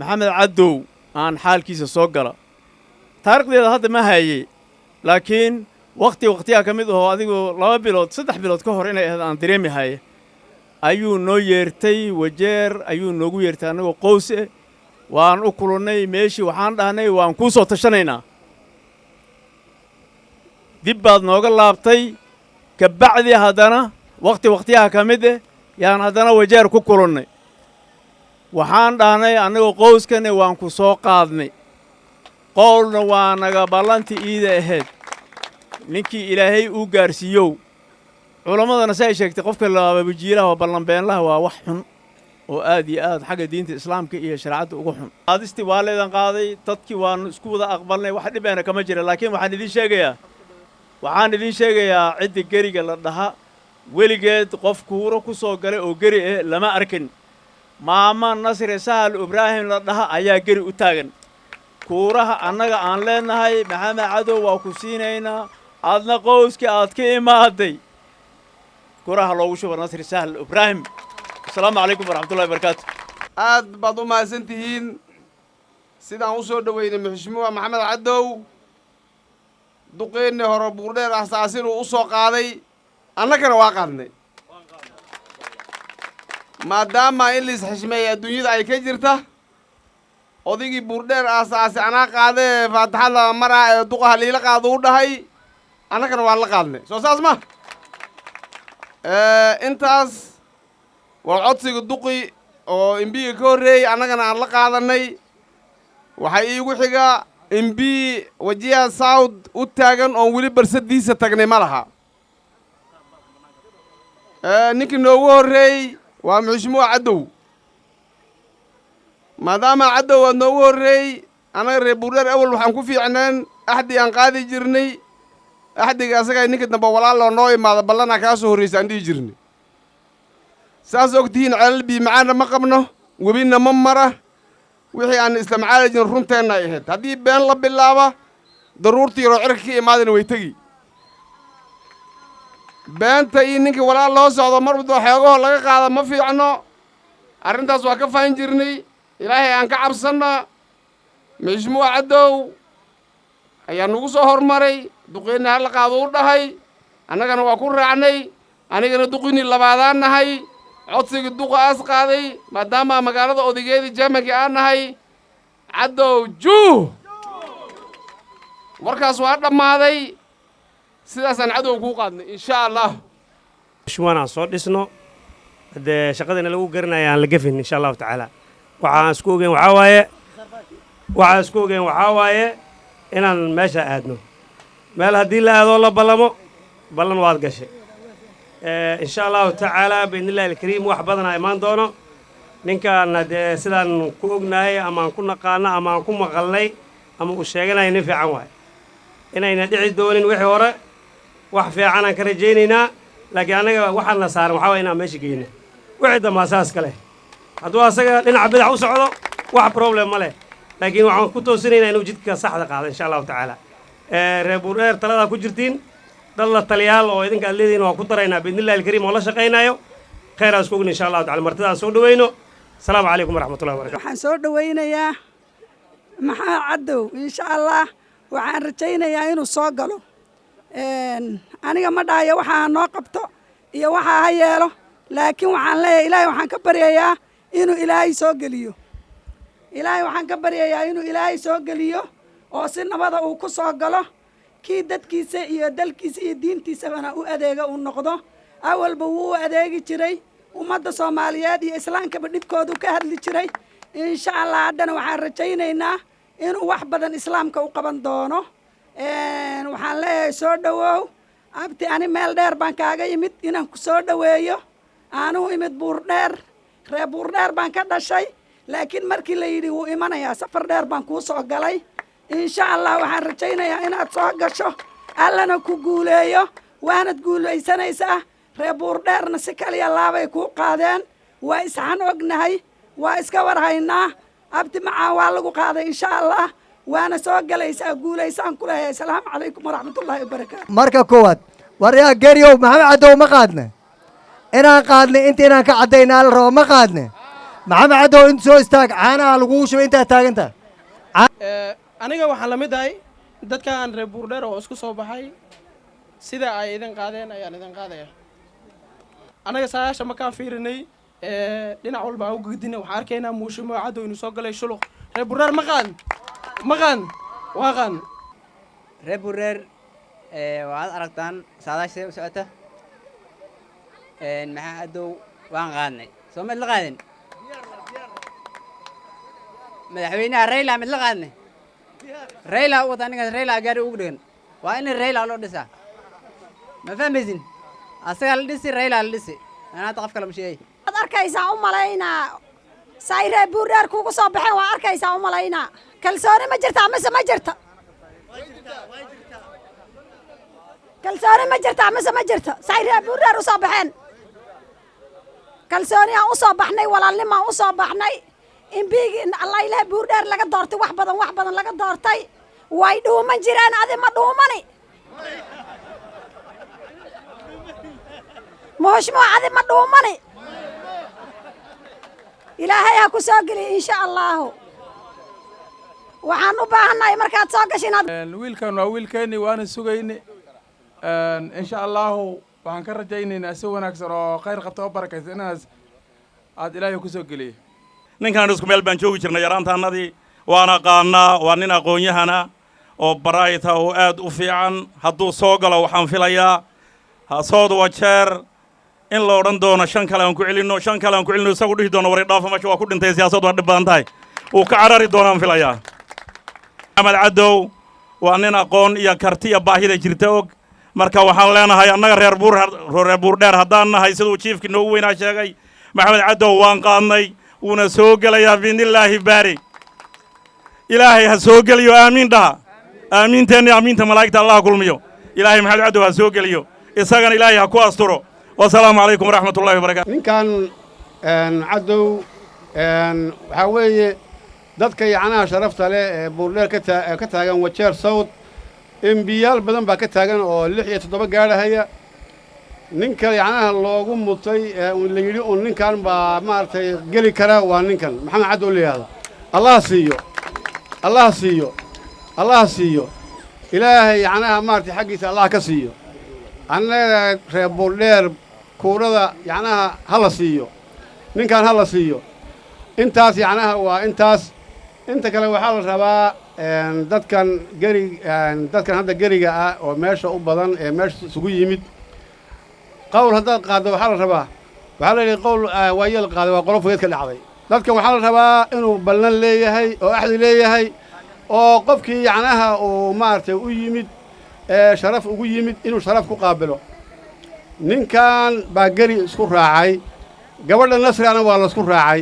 محمد عدو aan xaalkiisa soo gala taariikhdeeda hadda ma hayay laakiin waqtiga kamid oo adigu 2 bilood 3 bilood ka hor inay ahayd aan dareemi haye ayuu noo yeertay wajeer ayuu noogu yeertay anagoo qoys waan u kulunay meeshii waxaan dhahnay waan ku soo tashanaynaa dib baad nooga laabtay ka bacdi hadana waqtiga kamid yaan hadana wajeer ku kulunay waxaan dhahnay anagoo qoyskana waan ku soo qaadnay qowlna waa naga ballanti iida ahayd ninkii ilaahay uu gaarsiiyow culamadana say sheegtay qofka laaba wajiilaha ballan beenlaha waa wax xun oo aad iyo aad xagga diinta islaamka iyo shariicada ugu xun qaadisti waa leedan qaaday dadkii waan isku wada aqbalnay wax dhibaana kama jira laakiin waxaan idin sheegayaa cidda gariga la dhaha weligeed qof kuuro ku soo galay oo gari lama arkin maama nasri sahal ibraahim la dhaha ayaa gari u taagan kuuraha annaga aan leenahay maxamed cadow waa ku siinaynaa aadna qoyskii aad ka imaaday kuuraha loogu shubo nasri sahal ibraahim assalaamu calaykum waraxmatullahi wabarakaatu aad baad u mahadsantihiin sidaan u soo dhoweynay muxushmuwa maxamed cadow duqeynni hore buurdheer asaasin uu u soo qaaday annagana waa qaadnay maadaama in liis xishmeeya adduunyada ay ka jirta odaygii buurdheer aasaasi anaa qaadee faataxada maraa ee duqaha liila qaado u dhahay annagana waa la qaadnay soo saas ma intaas waa codsiga duqi oo imbiga ka horreeyey annagana aan la qaadannay waxaa iigu xiga imbi wajiha south u taagan oon weli barsadiisa tagnay ma laha ninkii noogu horreeyey waa muxushmuwa cadow maadaama cadow waad noogu horreeyey annaga reer buurdheer awal waxaan ku fiicneen axdi aan qaadi jirnay axdiga asagaa ninka dambe walaaloo noo imaada ballanaa kaa soo horraysa aan dhihi jirnay saas og tihiin celal biimacaanna ma qabno webinna ma mara wixii aan islamcaali jirin runteenna ay ahayd haddii been la bilaaba daruurtii yaroo cirka ka imaadana way tegi beenta iyo ninkii walaal loo socdo marwada xeegahoo laga qaada ma fiicno arrintaas waa ka fahan jirnay ilaahay aan ka cabsanna muxushmuwa cadow ayaa nagu soo hormaray duqeynni hala qaado u dhahay annagana waa ku raacnay anigana duqinii labaadaan nahay codsigii duqa aas qaaday maadaama magaalada odageedii jaamankii aan nahay cadow juuh warkaas waa dhammaaday sidaasaan cadow kuu qaadnay insha allah muxushmuwan aan soo dhisno haddee shaqadina lagu garanaya aan la gefin insha allahu tacaala waxaan isku ogeyn waxaa waaye inaan meesha aadno meel haddii la aadoo la ballamo ballan waad gashay insha allahu tacaala biidnillahi alkariim wax badanaa imaan doono ninkaan haddee sidaan ku ognahay ama aan ku naqaano ama aan ku maqalnay ama uu sheeganaya nin fiican waaye inayna dhici doonin wixii hore wax fiican aan ka rajaynaynaa laakiin annaga waxaana saaran waxaa waye inaan meesha geyno wixii dambaa saas ka leh hadduu asaga dhinaca bidax u socdo wax problem ma leh laakiin waxaan ku toosinaynaa inuu jidka saxda qaado insha allahu tacaala reer buurdheer taladaa ku jirtiin dad la taliyaal oo idinka aad leedihiin waan ku daraynaa biidnillahi alkariim oo la shaqaynaayo khayr aan isku ogni insha allahu tacala martidaa soo dhoweyno asalaamu calaykum waraxmatullahi wabarakatu waxaan soo dhowaynayaa maxamed cadow insha allah waxaan rajaynayaa inuu soo galo aniga ma dhahayo waxaa noo qabto iyo waxaa ha yeelo laakiin waxaan leeyahay ilaahay waxaan ka baryayaa inuu ilaahay soo geliyo oo si nabada uu ku soo galo kii dadkiisa iyo dalkiisa iyo diintiisabana u adeega uu noqdo awalba wuu u adeegi jiray ummadda soomaaliyeed iyo islaamkaba dhibkoodu ka hadli jiray insha allah haddana waxaan rajaynaynaa inuu wax badan islaamka u qaban doono waxaan leeyahay soo dhowow abti ani meel dheer baan kaaga yimid inaan ku soo dhoweeyo aanuu imid buurdheer reer buurdheer baan ka dhashay laakiin markii la yidhi wuu imanayaa safar dheer baan kuu soo galay insha allah waxaan rajaynayaa inaad soo gasho allana ku guuleeyo waanad guulaysanaysaa reer buurdheerna si kaliya laabay kuu qaadeen waa isxan ognahay waa iska warhaynaa abti macaan waa lagu qaaday insha allah waana soo galaysaa guulaysaan ku leeyahay asalaamu calaykum waraxmatullaahi wabarakaatu marka koowaad war yaa geeriyow maxamed cadow ma qaadne inaan qaadnay inta inaan ka caddaynaa la rabo ma qaadne maxamed caddow inta soo istaag caanaha lagugu shubay intaad taaganta aniga waxaan la mid ahay dadkan reer buurdheer oo isku soo baxay sida ay idin qaadeen ayaan idin qaadaya anaga sayaasha markaan fiirinay dhinac walba aan u gudinay waxaan arkaynaa muushumo caddow inuu soo galay shuluq reer buurdheer maqaan reer buurdheer waxaad aragtaan saadaasha u socota maxaa caddow waan qaadnay soo mid la qaadin madaxweynaha rayla mid la qaadnay rayla wata ninkaas rayla gaari ugu dhigan waa in rayla loo dhisaa ma fahmaysin asagaa la dhisi rayla la dhisi anaata qof kale ma sheegay waad arkaysaa u malaynaa say reer buurdheer kugu soo baxeen waa arkaysaa u malaynaa kalsooni ma jirta mise ma jirta kalsooni ma jirta mise ma jirta say reer buurdheer u soo baxeen kalsooni aan u soo baxnay walaalnimaan u soo baxnay in biigi allah ilaah buurdheer laga doortay wax badan laga doortay way dhuuman jireen adi ma dhuumani muhushmoo adi ma dhuumani ilaahay ha ku soo geliy insha allahu waxaan u baahannahay markaad soo gasho inaad wiilkan waa wiilkeeni waana sugayni insha allahu waxaan ka rajaynaynaa si wanaagsan oo khayr qabta oo barakaysan inaas aad ilaahay ku soo geliyey ninkan isku meel baan joogi jirnay yaraantaannadii waana qaannaa waa nin aqoon-yahana oo baraayta oo aad u fiican hadduu soo galo waxaan filayaa hasood wajeer in la odhan doono shan kale aan ku celinno isagu dhihi doono wari dhaafo meesha waa ku dhintay siyaasad waa dhib badan tahay wuu ka carari doonaan filayaa maxamed caddow waa nin aqoon iyo karti iyo baahida jirta og marka waxaan leenahay annaga reer buurdheer haddaan nahay siduu jiifkii noogu weynaa sheegay maxamed caddow waan qaadnay wuuna soo gelayaa biidnillaahi baari ilaahay ha soo geliyo aamiin dhaha aamiinteenna aamiinta malaa'igta allah kulmiyo ilaahay maxamed caddow ha soo geliyo isagana ilaahay ha ku asturo wasalaamu calaykum waraxmatullahi wabarakatu ninkan caddow waxaa weeye dadka yacnaha sharafta leh ee buurdheer ka taagan wajeer sawd embiyaal badan baa ka taagan oo 6 iyo 7 gaadhahaya ninka yacnaha loogu mutay la yidhi un ninkan baa maaragtay geli kara waa ninkan maxamed caddow la yidhaahdo allah siiyo ilaahay yacnaha maaragtay xaggiisa allah ka siiyo annaga reer buurdheer kuurada yacnaha ha la siiyo ninkan ha la siiyo intaas yacnaha waa intaas inta kale waxaa la rabaa dadkan hadda geriga ah oo meesha u badan ee meesha isugu yimid qowl haddaad qaaddo waxaa la rabaa waxaa la yidhi qowl waayeel qaaday waa qolo fogeed ka dhacday dadkan waxaa la rabaa inuu ballan leeyahay oo axdi leeyahay oo qofkii yacnaha uu maaragtay u yimid sharaf ugu yimid inuu sharaf ku qaabilo ninkan baa geri isku raacay gabadha nasriana waa la isku raacay